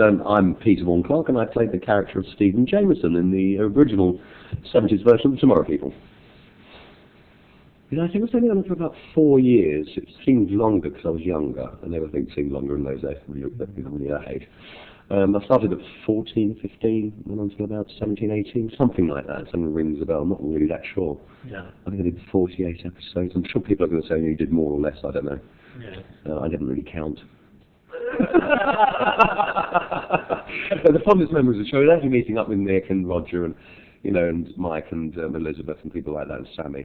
I'm Peter Vaughan-Clarke, and I played the character of Stephen Jameson in the original 70s version of The Tomorrow People. You know, I think I was only on it for about 4 years. It seemed longer because I was younger. I never think it seemed longer in those days when you're that age. I started at 14, 15, went on to about 17, 18, something like that. Something rings a bell. I'm not really that sure. Yeah. I think I did 48 episodes. I'm sure people are going to say you did more or less. I don't know. Yeah. I didn't really count. But the fondest memories of the show is actually meeting up with Nick and Roger and, you know, and Mike and Elizabeth and people like that, and Sammy.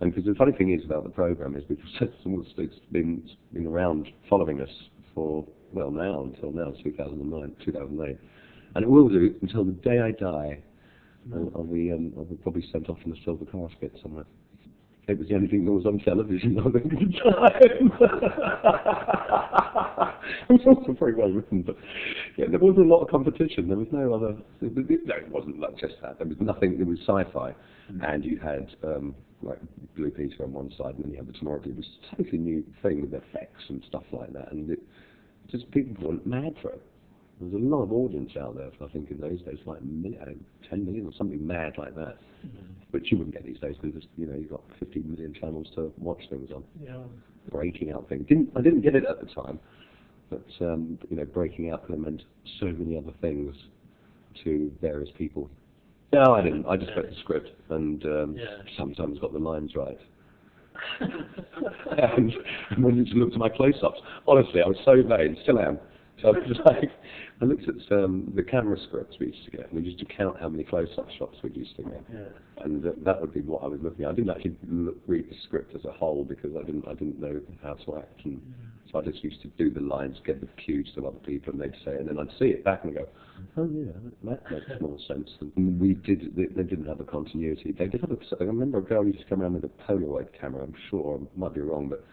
And because the funny thing is about the program is because it's been around following us for, well, until now, 2009, 2008. And it will do until the day I die. I'll be probably sent off in a silver casket somewhere. It was the only thing that was on television I think, at the time. It was also very well written, but yeah, there wasn't a lot of competition. There was no other. It wasn't like just that. There was nothing. It was sci-fi, and you had like Blue Peter on one side, and then you had the Tomorrow People. It was a totally new thing with effects and stuff like that, and just people went mad for it. There was a lot of audience out there, I think, in those days, like 10 million or something mad like that, which you wouldn't get these days because you've got 15 million channels to watch things on. Yeah. Breaking out things. I didn't get it at the time, but breaking out kind of meant so many other things to various people. No, I didn't. I just read the script and sometimes got the lines right. And when you looked at my close-ups, honestly, I was so vain, still am. So I was like, I looked at the camera scripts we used to get, and we used to count how many close-up shots we used to get, and that would be what I was looking at. I didn't actually read the script as a whole because I didn't know how to act, and so I just used to do the lines, get the cues to other people, and they'd say it, and then I'd see it back and go, oh yeah, that makes more sense. And they didn't have a continuity. They did have I remember a girl used to come around with a Polaroid camera. I'm sure I might be wrong, but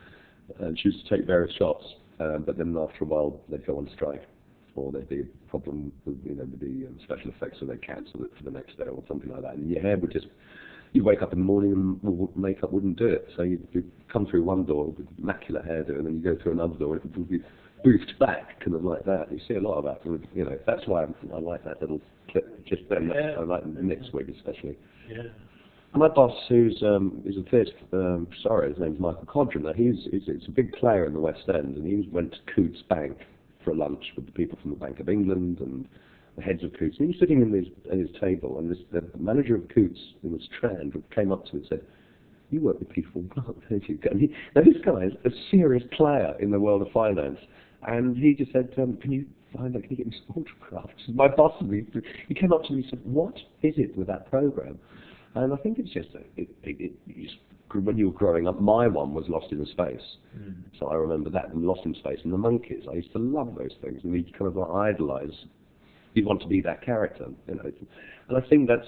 she used to take various shots. But then after a while, they'd go on strike, or there'd be a problem with the special effects, so they'd cancel it for the next day or something like that. And your hair would you'd wake up in the morning and makeup wouldn't do it. So you'd come through one door with immaculate hairdo, and then you go through another door and it would be boofed back, kind of like that. You see a lot of that. That's why I like that little clip just then. I like Nick's wig especially. Yeah. My boss, who's a theatre his name's Michael Codron. He's a big player in the West End, and he went to Coots Bank for a lunch with the people from the Bank of England and the heads of Coots. And he was sitting at his table, and the manager of Coots, who was Strand, came up to him and said, "You work with Peter Vaughan-Clarke, don't you?" Now this guy is a serious player in the world of finance, and he just said, "Can you get me some autographs?" My boss, he came up to me and said, "What is it with that program?" And I think it's just when you were growing up, my one was Lost in Space. So I remember that, and Lost in Space, and the Monkeys. I used to love those things, and you kind of idolise. You want to be that character, And I think that's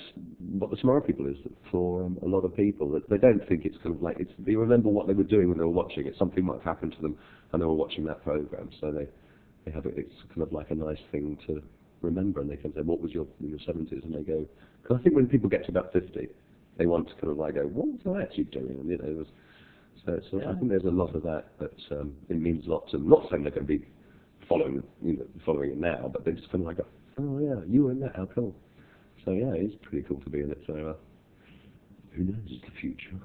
what the Tomorrow People is for a lot of people. That they don't think it's kind of like they remember what they were doing when they were watching it. Something might have happened to them, and they were watching that program. So they have it. It's kind of like a nice thing to remember, and they can say, "What was your 70s?" And they go, because I think when people get to about 50, they want to kind of like go, "What was I actually doing?" And so I think there's a lot of that it means a lot to them. Not saying they're going to be following it now, but they're just kind of like, "Oh yeah, you were in that, how cool." So yeah, it's pretty cool to be in it. So who knows, it's the future.